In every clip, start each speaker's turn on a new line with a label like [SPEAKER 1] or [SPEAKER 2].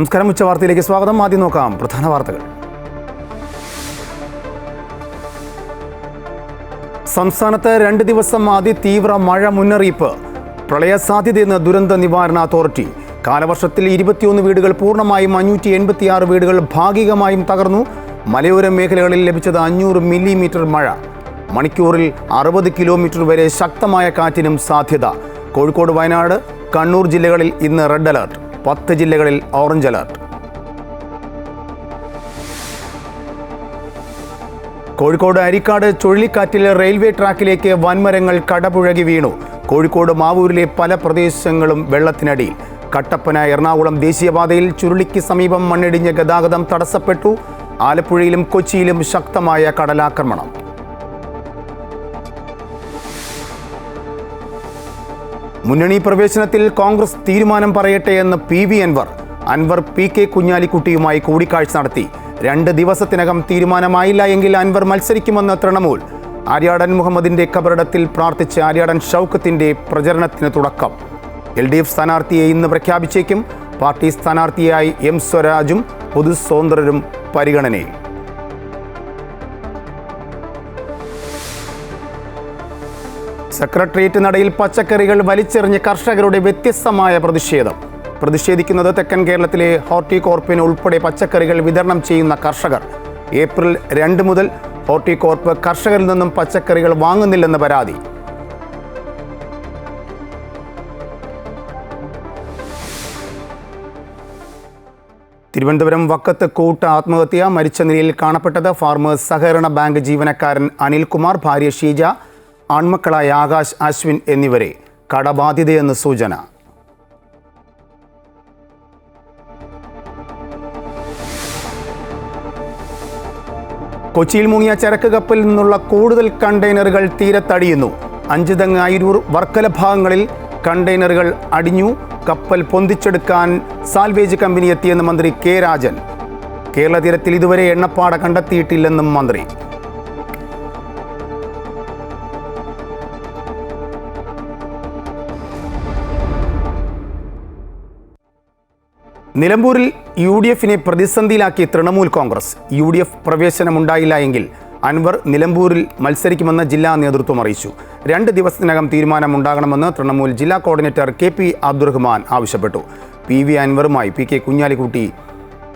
[SPEAKER 1] നമസ്കാരം, ഉച്ചവാർത്തയിലേക്ക് സ്വാഗതം. ആദ്യം നോക്കാം പ്രധാന വാർത്തകൾ. സംസ്ഥാനത്ത് 2 ദിവസം അതിതീവ്ര മഴ മുന്നറിയിപ്പ്. പ്രളയ സാധ്യതയെന്ന് ദുരന്ത നിവാരണ അതോറിറ്റി. കാലവർഷത്തിൽ 21 വീടുകൾ പൂർണ്ണമായും 586 വീടുകൾ ഭാഗികമായും തകർന്നു. മലയോര മേഖലകളിൽ ലഭിച്ചത് 500 മില്ലിമീറ്റർ മഴ. മണിക്കൂറിൽ 60 കിലോമീറ്റർ വരെ ശക്തമായ കാറ്റിനും സാധ്യത. കോഴിക്കോട്, വയനാട്, കണ്ണൂർ ജില്ലകളിൽ ഇന്ന് റെഡ് അലർട്ട്. 10 ജില്ലകളിൽ ഓറഞ്ച് അലർട്ട്. കോഴിക്കോട് അരിക്കാട് ചുഴലിക്കാറ്റിൽ റെയിൽവേ ട്രാക്കിലേക്ക് വൻമരങ്ങൾ കടപുഴകി വീണു. കോഴിക്കോട് മാവൂരിലെ പല പ്രദേശങ്ങളും വെള്ളത്തിനടിയിൽ. കട്ടപ്പന എറണാകുളം ദേശീയപാതയിൽ ചുരുളിക്ക് സമീപം മണ്ണിടിഞ്ഞ ഗതാഗതം തടസ്സപ്പെട്ടു. ആലപ്പുഴയിലും കൊച്ചിയിലും ശക്തമായ കടലാക്രമണം. മുന്നണി പ്രവേശനത്തിൽ കോൺഗ്രസ് തീരുമാനം പറയട്ടെ എന്ന് PV അൻവർ. അൻവർ PK കുഞ്ഞാലിക്കുട്ടിയുമായി കൂടിക്കാഴ്ച നടത്തി. 2 ദിവസത്തിനകം തീരുമാനമായില്ല എങ്കിൽ അൻവർ മത്സരിക്കുമെന്ന് തൃണമൂൽ. ആര്യാടൻ മുഹമ്മദിന്റെ ഖബറിടത്തിൽ പ്രാർത്ഥിച്ച് ആര്യാടൻ ഷൗക്കത്തിന്റെ പ്രചരണത്തിന് തുടക്കം. LDF സ്ഥാനാർത്ഥിയെ ഇന്ന് പ്രഖ്യാപിച്ചേക്കും. പാർട്ടി സ്ഥാനാർത്ഥിയായി M സ്വരാജും പൊതുസ്വതന്ത്രരും പരിഗണനയിൽ. സെക്രട്ടേറിയറ്റ് നടയിൽ പച്ചക്കറികൾ വലിച്ചെറിഞ്ഞ് കർഷകരുടെ വ്യത്യസ്തമായ പ്രതിഷേധം. പ്രതിഷേധിക്കുന്നത് തെക്കൻ കേരളത്തിലെ ഹോർട്ടികോർപ്പിന് ഉൾപ്പെടെ പച്ചക്കറികൾ വിതരണം ചെയ്യുന്ന കർഷകർ. ഏപ്രിൽ 2 മുതൽ ഹോർട്ടികോർപ്പ് കർഷകരിൽ നിന്നും പച്ചക്കറികൾ വാങ്ങുന്നില്ലെന്ന് പരാതി. തിരുവനന്തപുരം വക്കത്ത് കൂട്ട ആത്മഹത്യ. മരിച്ച നിലയിൽ കാണപ്പെട്ടത് ഫാർമേഴ്സ് സഹകരണ ബാങ്ക് ജീവനക്കാരൻ അനിൽകുമാർ, ഭാര്യ ഷീജ, ആൺമക്കളായ ആകാശ്, അശ്വിൻ എന്നിവരെ. കടബാധിതയെന്ന് സൂചന. കൊച്ചിയിൽ മുങ്ങിയ ചരക്ക് കപ്പലിൽ നിന്നുള്ള കൂടുതൽ കണ്ടെയ്നറുകൾ തീരത്തടിയുന്നു. 5 തെങ്ങ്, അയിരൂർ, വർക്കല ഭാഗങ്ങളിൽ കണ്ടെയ്നറുകൾ അടിഞ്ഞു. കപ്പൽ പൊന്തിച്ചെടുക്കാൻ സാൽവേജ് കമ്പനി എത്തിയെന്ന് മന്ത്രി K രാജൻ. കേരള തീരത്തിൽ ഇതുവരെ എണ്ണപ്പാട കണ്ടെത്തിയിട്ടില്ലെന്നും മന്ത്രി. നിലമ്പൂരിൽ UDFനെ പ്രതിസന്ധിയിലാക്കി തൃണമൂൽ കോൺഗ്രസ്. UDF പ്രവേശനമുണ്ടായില്ല എങ്കിൽ അൻവർ നിലമ്പൂരിൽ മത്സരിക്കുമെന്ന് ജില്ലാ നേതൃത്വം അറിയിച്ചു. 2 ദിവസത്തിനകം തീരുമാനമുണ്ടാകണമെന്ന് തൃണമൂൽ ജില്ലാ കോർഡിനേറ്റർ KP അബ്ദുറഹ്മാൻ ആവശ്യപ്പെട്ടു. PV അൻവറുമായി PK കുഞ്ഞാലിക്കുട്ടി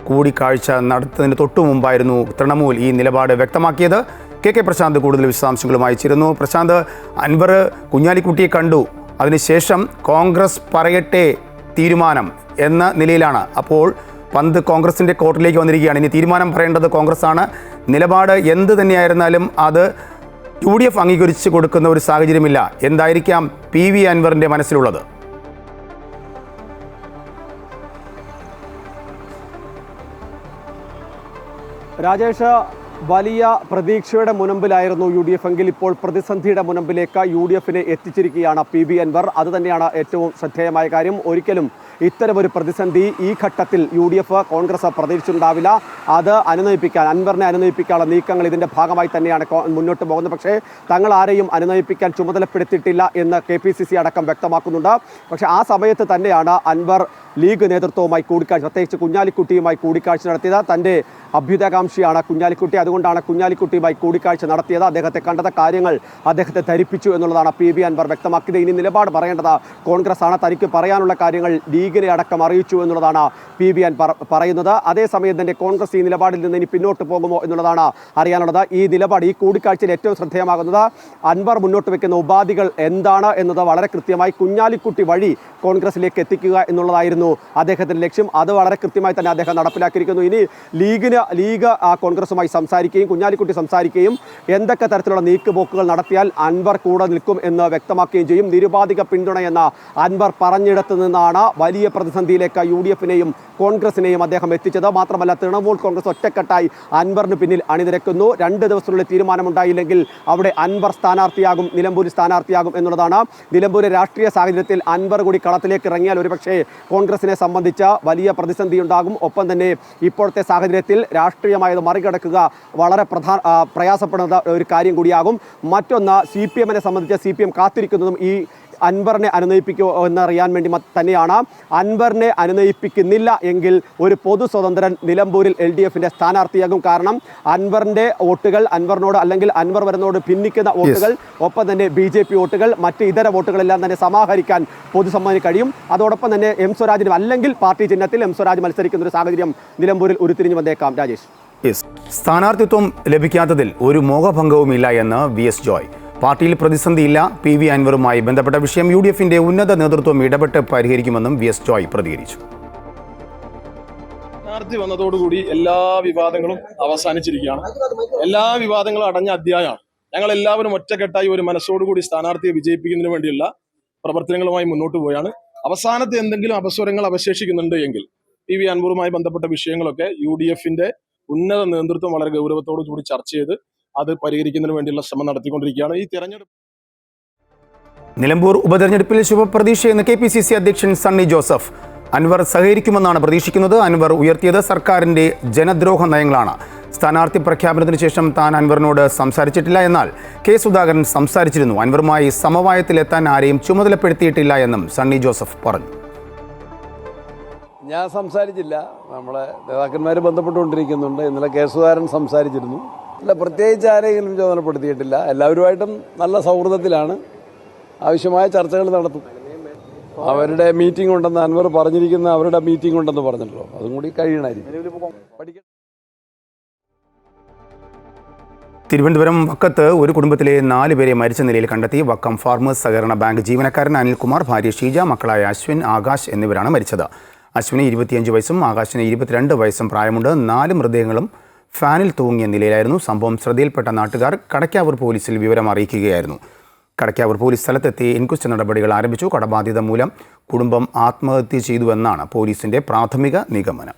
[SPEAKER 1] കൂടിക്കാഴ്ച നടത്തുന്നതിന് തൊട്ടു മുമ്പായിരുന്നു തൃണമൂൽ ഈ നിലപാട് വ്യക്തമാക്കിയത്. KK പ്രശാന്ത് കൂടുതൽ വിശദാംശങ്ങളുമായി ചേരുന്നു. പ്രശാന്ത്, അൻവർ കുഞ്ഞാലിക്കുട്ടിയെ കണ്ടു, അതിനുശേഷം കോൺഗ്രസ് പറയട്ടെ തീരുമാനം എന്ന നിലയിലാണ്. അപ്പോൾ പന്ത് കോൺഗ്രസിൻ്റെ കോർട്ടിലേക്ക് വന്നിരിക്കുകയാണ്. ഇനി തീരുമാനം പറയേണ്ടത് കോൺഗ്രസ് ആണ്. നിലപാട് എന്ത് തന്നെയായിരുന്നാലും അത് UDF അംഗീകരിച്ച് കൊടുക്കുന്ന ഒരു സാഹചര്യമില്ല. എന്തായിരിക്കാം PV അൻവറിൻ്റെ മനസ്സിലുള്ളത്?
[SPEAKER 2] രാജേഷ്, വലിയ പ്രതീക്ഷയുടെ മുനമ്പിലായിരുന്നു UDF എങ്കിൽ ഇപ്പോൾ പ്രതിസന്ധിയുടെ മുനമ്പിലേക്ക് UDFനെ എത്തിച്ചിരിക്കുകയാണ് PV അൻവർ. അതുതന്നെയാണ് ഏറ്റവും ശ്രദ്ധേയമായ കാര്യം. ഒരിക്കലും ഇത്തരമൊരു പ്രതിസന്ധി ഈ ഘട്ടത്തിൽ UDF കോൺഗ്രസ് പ്രതീക്ഷിച്ചിട്ടുണ്ടാവില്ല. അത് അൻവറിനെ അനുനയിപ്പിക്കാനുള്ള നീക്കങ്ങൾ ഇതിൻ്റെ ഭാഗമായി തന്നെയാണ് മുന്നോട്ട് പോകുന്നത്. പക്ഷേ തങ്ങൾ ആരെയും അനുനയിപ്പിക്കാൻ ചുമതലപ്പെടുത്തിയിട്ടില്ല എന്ന് KPCC അടക്കം വ്യക്തമാക്കുന്നുണ്ട്. പക്ഷേ ആ സമയത്ത് തന്നെയാണ് അൻവർ ലീഗ് നേതൃത്വവുമായി കൂടിക്കാഴ്ച, പ്രത്യേകിച്ച് കുഞ്ഞാലിക്കുട്ടിയുമായി കൂടിക്കാഴ്ച നടത്തിയത്. തൻ്റെ അഭ്യുദയകാംക്ഷിയാണ് കുഞ്ഞാലിക്കുട്ടി, അതുകൊണ്ടാണ് കുഞ്ഞാലിക്കുട്ടിയുമായി കൂടിക്കാഴ്ച നടത്തിയത്. അദ്ദേഹത്തെ കണ്ടത് കാര്യങ്ങൾ അദ്ദേഹത്തെ ധരിപ്പിച്ചു എന്നുള്ളതാണ് PV അൻവർ വ്യക്തമാക്കിയത്. ഇനി നിലപാട് പറയേണ്ടത് കോൺഗ്രസ് ആണ്. തനിക്ക് പറയാനുള്ള കാര്യങ്ങൾ ലീഗിനെ അടക്കം അറിയിച്ചു എന്നുള്ളതാണ് PV അൻവർ പറയുന്നത്. അതേസമയം തന്നെ കോൺഗ്രസ് ഈ നിലപാടിൽ നിന്ന് ഇനി പിന്നോട്ട് പോകുമോ എന്നുള്ളതാണ് അറിയാനുള്ളത്. ഈ നിലപാട്, ഈ കൂടിക്കാഴ്ചയിൽ ഏറ്റവും ശ്രദ്ധേയമാകുന്നത് അൻവർ മുന്നോട്ട് വെക്കുന്ന ഉപാധികൾ എന്താണ് എന്നത് വളരെ കൃത്യമായി കുഞ്ഞാലിക്കുട്ടി വഴി കോൺഗ്രസിലേക്ക് എത്തിക്കുക എന്നുള്ളതായിരുന്നു അദ്ദേഹത്തിൻ്റെ ലക്ഷ്യം. അത് വളരെ കൃത്യമായി തന്നെ അദ്ദേഹം നടപ്പിലാക്കിയിരിക്കുന്നു. ഇനി ലീഗ് കോൺഗ്രസുമായി സംസാരിക്കുകയും കുഞ്ഞാലിക്കുട്ടി സംസാരിക്കുകയും എന്തൊക്കെ തരത്തിലുള്ള നീക്കുപോക്കുകൾ നടത്തിയാൽ അൻവർ കൂടെ നിൽക്കും എന്ന് വ്യക്തമാക്കുകയും ചെയ്യും. നിരുപാധിക പിന്തുണയെന്ന അൻവർ പറഞ്ഞിടത്തു നിന്നാണ് വലിയ പ്രതിസന്ധിയിലേക്ക് UDFനെയും കോൺഗ്രസിനെയും അദ്ദേഹം എത്തിച്ചത്. മാത്രമല്ല, തൃണമൂൽ കോൺഗ്രസ് ഒറ്റക്കെട്ടായി അൻവറിന് പിന്നിൽ അണിനിരക്കുന്നു. 2 ദിവസത്തിനുള്ളിൽ തീരുമാനമുണ്ടായില്ലെങ്കിൽ അവിടെ അൻവർ സ്ഥാനാർത്ഥിയാകും, നിലമ്പൂരിൽ സ്ഥാനാർത്ഥിയാകും എന്നുള്ളതാണ്. നിലമ്പൂരിലെ രാഷ്ട്രീയ സാഹചര്യത്തിൽ അൻവർ കൂടി കളത്തിലേക്ക് ഇറങ്ങിയാൽ ഒരുപക്ഷേ കോൺഗ്രസിനെ സംബന്ധിച്ച വലിയ പ്രതിസന്ധി ഉണ്ടാകും. ഒപ്പം തന്നെ ഇപ്പോഴത്തെ സാഹചര്യത്തിൽ രാഷ്ട്രീയമായത് മറികടക്കുക വളരെ പ്രയാസപ്പെടുന്ന ഒരു കാര്യം കൂടിയാകും. മറ്റൊന്ന്, CPMനെ സംബന്ധിച്ച് CPM കാത്തിരിക്കുന്നതും ഈ അൻവറിനെ അനുനയിപ്പിക്കുമോ എന്നറിയാൻ വേണ്ടി തന്നെയാണ്. അൻവറിനെ അനുനയിപ്പിക്കുന്നില്ല എങ്കിൽ ഒരു പൊതു സ്വതന്ത്രൻ നിലമ്പൂരിൽ LDFിൻ്റെ സ്ഥാനാർത്ഥിയാകും. കാരണം അൻവറിൻ്റെ വോട്ടുകൾ അൻവറിനോട് അല്ലെങ്കിൽ അൻവർ വരുന്നതോട് ഭിന്നിക്കുന്ന വോട്ടുകൾ, ഒപ്പം തന്നെ BJP വോട്ടുകൾ, മറ്റ് ഇതര വോട്ടുകളെല്ലാം തന്നെ സമാഹരിക്കാൻ പൊതുസമ്മതിന് കഴിയും. അതോടൊപ്പം തന്നെ എം സ്വരാജിനും അല്ലെങ്കിൽ പാർട്ടി ചിഹ്നത്തിൽ എം സ്വരാജ് മത്സരിക്കുന്ന ഒരു സാഹചര്യം നിലമ്പൂരിൽ ഉരുത്തിരിഞ്ഞു വന്നേക്കാം. രാജേഷ്,
[SPEAKER 1] സ്ഥാനാർത്ഥിത്വം ലഭിക്കാത്തതിൽ ഒരു മോഹഭംഗവുമില്ല എന്ന് VS ജോയ്. പാർട്ടിയിൽ പ്രതിസന്ധിയില്ല. PV അൻവറുമായി ബന്ധപ്പെട്ട വിഷയം UDFിന്റെ ഉന്നത നേതൃത്വം ഇടപെട്ട് പരിഹരിക്കുമെന്നും VS ജോയ് പ്രതികരിച്ചു.
[SPEAKER 3] സ്ഥാനാർത്ഥി വന്നതോടുകൂടി എല്ലാ വിവാദങ്ങളും അവസാനിച്ചിരിക്കുകയാണ്. എല്ലാ വിവാദങ്ങളും അടഞ്ഞ അധ്യായമാണ്. ഞങ്ങൾ എല്ലാവരും ഒറ്റക്കെട്ടായി ഒരു മനസ്സോടുകൂടി സ്ഥാനാർത്ഥിയെ വിജയിപ്പിക്കുന്നതിന് വേണ്ടിയുള്ള പ്രവർത്തനങ്ങളുമായി മുന്നോട്ട് പോയാണ്. അവസാനത്തെ എന്തെങ്കിലും അപസ്വരങ്ങൾ അവശേഷിക്കുന്നുണ്ട് എങ്കിൽ PV അൻവറുമായി ബന്ധപ്പെട്ട വിഷയങ്ങളൊക്കെ UDFിന്റെ ഉന്നത നേതൃത്വം വളരെ ഗൗരവത്തോടു കൂടി ചർച്ച ചെയ്ത് അത് പരിഹരിക്കുന്നതിന് വേണ്ടിയുള്ള ശ്രമം നടത്തിക്കൊണ്ടിരിക്കുകയാണ്. ഈ തെരഞ്ഞെടുപ്പ്
[SPEAKER 1] നിലമ്പൂർ ഉപതെരഞ്ഞെടുപ്പിൽ ശുഭപ്രതീക്ഷയെന്ന് KPCC അധ്യക്ഷൻ സണ്ണി ജോസഫ്. അൻവർ സഹകരിക്കുമെന്നാണ് പ്രതീക്ഷിക്കുന്നത്. അൻവർ ഉയർത്തിയത് സർക്കാരിന്റെ ജനദ്രോഹ നയങ്ങളാണ്. സ്ഥാനാർത്ഥി പ്രഖ്യാപനത്തിന് ശേഷം താൻ അൻവറിനോട് സംസാരിച്ചിട്ടില്ല. എന്നാൽ K സുധാകരൻ സംസാരിച്ചിരുന്നു. അൻവറുമായി സമവായത്തിലെത്താൻ ആരെയും ചുമതലപ്പെടുത്തിയിട്ടില്ല എന്നും സണ്ണി ജോസഫ് പറഞ്ഞു.
[SPEAKER 4] ഞാൻ സംസാരിച്ചില്ല. നമ്മളെ നേതാക്കന്മാർ ബന്ധപ്പെട്ടുകൊണ്ടിരിക്കുന്നുണ്ട്. ഇന്നലെ K സുധാകരൻ സംസാരിച്ചിരുന്നു. അല്ല, പ്രത്യേകിച്ച് ആരെങ്കിലും ചുമതലപ്പെടുത്തിയിട്ടില്ല. എല്ലാവരുമായിട്ടും നല്ല സൗഹൃദത്തിലാണ്. ആവശ്യമായ ചർച്ചകൾ നടത്തും. അവരുടെ മീറ്റിംഗ് ഉണ്ടെന്ന് അൻവർ പറഞ്ഞിരിക്കുന്ന അവരുടെ മീറ്റിംഗ് ഉണ്ടെന്ന് പറഞ്ഞല്ലോ. അതും കൂടി കഴിയണമായിരിക്കും.
[SPEAKER 1] തിരുവനന്തപുരം വക്കത്ത് ഒരു കുടുംബത്തിലെ 4 പേരെ മരിച്ച നിലയിൽ കണ്ടെത്തി. വക്കം ഫാർമേഴ്സ് സഹകരണ ബാങ്ക് ജീവനക്കാരൻ അനിൽകുമാർ, ഭാര്യ ഷീജ, മക്കളായ അശ്വിൻ, ആകാശ് എന്നിവരാണ് മരിച്ചത്. അശ്വിന് 25 വയസ്സും ആകാശിന് 22 വയസ്സും പ്രായമുണ്ട്. 4 മൃതദേഹങ്ങളും ഫാനിൽ തൂങ്ങിയ നിലയിലായിരുന്നു. സംഭവം ശ്രദ്ധയിൽപ്പെട്ട നാട്ടുകാർ കടയ്ക്കാവൂർ പോലീസിൽ വിവരം അറിയിക്കുകയായിരുന്നു. കടയ്ക്കാവൂർ പോലീസ് സ്ഥലത്തെത്തി ഇൻക്വസ്റ്റ് നടപടികൾ ആരംഭിച്ചു. കടബാധ്യത മൂലം കുടുംബം ആത്മഹത്യ ചെയ്തുവെന്നാണ് പോലീസിന്റെ പ്രാഥമിക നിഗമനം.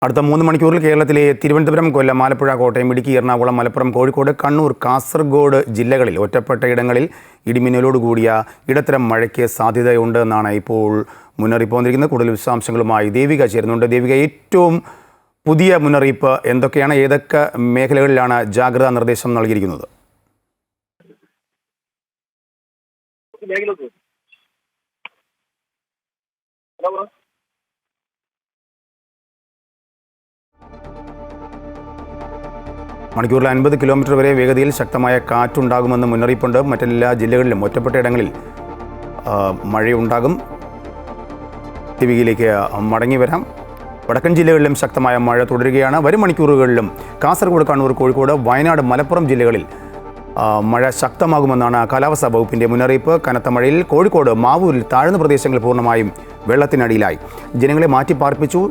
[SPEAKER 1] അടുത്ത 3 മണിക്കൂറിൽ കേരളത്തിലെ തിരുവനന്തപുരം, കൊല്ലം, ആലപ്പുഴ, കോട്ടയം, ഇടുക്കി, എറണാകുളം, മലപ്പുറം, കോഴിക്കോട്, കണ്ണൂർ, കാസർഗോഡ് ജില്ലകളിൽ ഒറ്റപ്പെട്ട ഇടങ്ങളിൽ ഇടിമിന്നലോടുകൂടിയ ഇടത്തരം മഴയ്ക്ക് സാധ്യതയുണ്ട് എന്നാണ് ഇപ്പോൾ മുന്നറിയിപ്പ് വന്നിരിക്കുന്നത്. കൂടുതൽ വിശദാംശങ്ങളുമായി ദേവിക ചേരുന്നുണ്ട്. ദേവിക, ഏറ്റവും പുതിയ മുന്നറിയിപ്പ് എന്തൊക്കെയാണ്? ഏതൊക്കെ മേഖലകളിലാണ് ജാഗ്രതാ നിർദ്ദേശം നൽകിയിരിക്കുന്നത്? മണിക്കൂറിൽ 50 കിലോമീറ്റർ വരെ വേഗതയിൽ ശക്തമായ കാറ്റുണ്ടാകുമെന്ന് മുന്നറിയിപ്പുണ്ട്. മറ്റെല്ലാ ജില്ലകളിലും ഒറ്റപ്പെട്ട ഇടങ്ങളിൽ മഴയുണ്ടാകും. ടിവിയിലേക്ക് മടങ്ങി വരാം. വടക്കൻ ജില്ലകളിലും ശക്തമായ മഴ തുടരുകയാണ്. വരും മണിക്കൂറുകളിലും കാസർഗോഡ്, കണ്ണൂർ, കോഴിക്കോട്, വയനാട്, മലപ്പുറം ജില്ലകളിൽ മഴ ശക്തമാകുമെന്നാണ് കാലാവസ്ഥാ വകുപ്പിൻ്റെ മുന്നറിയിപ്പ്. കനത്ത മഴയിൽ കോഴിക്കോട് മാവൂരിൽ താഴ്ന്ന പ്രദേശങ്ങൾ പൂർണ്ണമായും വെള്ളത്തിനടിയിലായി. ജനങ്ങളെ മാറ്റിപ്പാർപ്പിച്ചു.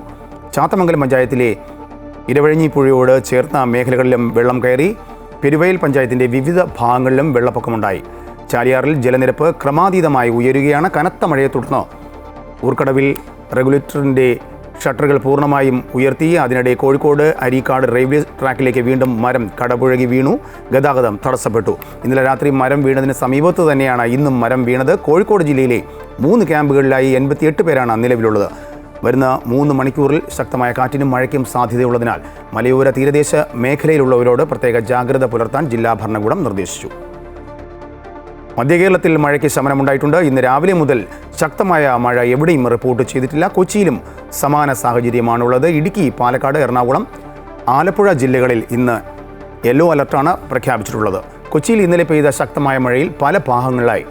[SPEAKER 1] ചാത്തമംഗലം പഞ്ചായത്തിലെ ഇരവഴിഞ്ഞി പുഴയോട് ചേർന്ന മേഖലകളിലും വെള്ളം കയറി. പെരുവയൽ പഞ്ചായത്തിൻ്റെ വിവിധ ഭാഗങ്ങളിലും വെള്ളപ്പൊക്കമുണ്ടായി. ചാലിയാറിൽ ജലനിരപ്പ് ക്രമാതീതമായി ഉയരുകയാണ്. കനത്ത മഴയെ തുടർന്ന് ഊർക്കടവിൽ റെഗുലേറ്ററിൻ്റെ ഷട്ടറുകൾ പൂർണ്ണമായും ഉയർത്തി. അതിനിടെ കോഴിക്കോട് അരീക്കാട് റെയിൽവേ ട്രാക്കിലേക്ക് വീണ്ടും മരം കടപുഴകി വീണു. ഗതാഗതം തടസ്സപ്പെട്ടു. ഇന്നലെ രാത്രി മരം വീണതിന് സമീപത്ത് തന്നെയാണ് ഇന്നും മരം വീണത്. കോഴിക്കോട് ജില്ലയിലെ 3 ക്യാമ്പുകളിലായി 88 പേരാണ് നിലവിലുള്ളത്. വരുന്ന 3 മണിക്കൂറിൽ ശക്തമായ കാറ്റിനും മഴയ്ക്കും സാധ്യതയുള്ളതിനാൽ മലയോര തീരദേശ മേഖലയിലുള്ളവരോട് പ്രത്യേക ജാഗ്രത പുലർത്താൻ ജില്ലാ ഭരണകൂടം നിർദ്ദേശിച്ചു. മധ്യ കേരളത്തിൽ മഴയ്ക്ക് ശമനമുണ്ടായിട്ടുണ്ട്. ഇന്ന് രാവിലെ മുതൽ ശക്തമായ മഴ എവിടെയും റിപ്പോർട്ട് ചെയ്തിട്ടില്ല. കൊച്ചിയിലും സമാന സാഹചര്യമാണുള്ളത്. ഇടുക്കി, പാലക്കാട്, എറണാകുളം, ആലപ്പുഴ ജില്ലകളിൽ ഇന്ന് യെല്ലോ അലർട്ടാണ് പ്രഖ്യാപിച്ചിട്ടുള്ളത്. കൊച്ചിയിൽ ഇന്നലെ പെയ്ത ശക്തമായ മഴയിൽ പല ഭാഗങ്ങളിലായി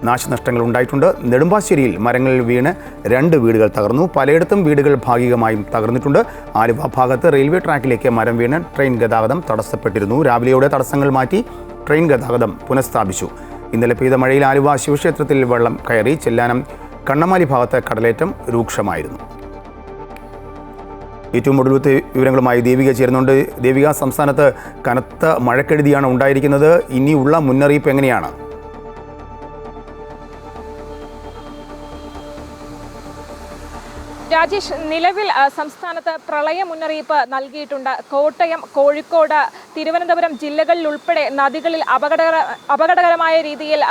[SPEAKER 1] നാശനഷ്ടങ്ങൾ ഉണ്ടായിട്ടുണ്ട്. നെടുമ്പാശ്ശേരിയിൽ മരങ്ങളിൽ വീണ് 2 വീടുകൾ തകർന്നു. പലയിടത്തും വീടുകൾ ഭാഗികമായും തകർന്നിട്ടുണ്ട്. ആലുവ ഭാഗത്ത് റെയിൽവേ ട്രാക്കിലേക്ക് മരം വീണ് ട്രെയിൻ ഗതാഗതം തടസ്സപ്പെട്ടിരുന്നു. രാവിലെയോടെ തടസ്സങ്ങൾ മാറ്റി ട്രെയിൻ ഗതാഗതം പുനഃസ്ഥാപിച്ചു. ഇന്നലെ പെയ്ത മഴയിൽ ആലുവ ശിവക്ഷേത്രത്തിൽ വെള്ളം കയറി. ചെല്ലാനം, കണ്ണമാലി ഭാഗത്ത് കടലേറ്റം രൂക്ഷമായിരുന്നു. ഏറ്റവും ഒടുവിലത്തെ വിവരങ്ങളുമായി ദേവിക ചേരുന്നുണ്ട്. ദേവിക, സംസ്ഥാനത്ത് കനത്ത മഴക്കെടുതിയാണ് ഉണ്ടായിരിക്കുന്നത്. ഇനിയുള്ള മുന്നറിയിപ്പ് എങ്ങനെയാണ്?
[SPEAKER 5] രാജേഷ്, നിലവിൽ സംസ്ഥാനത്ത് പ്രളയ മുന്നറിയിപ്പ് നൽകിയിട്ടുണ്ട്. കോട്ടയം, കോഴിക്കോട്, തിരുവനന്തപുരം ജില്ലകളിൽ ഉൾപ്പെടെ നദികളിൽ അപകടകരമായ രീതിയിൽ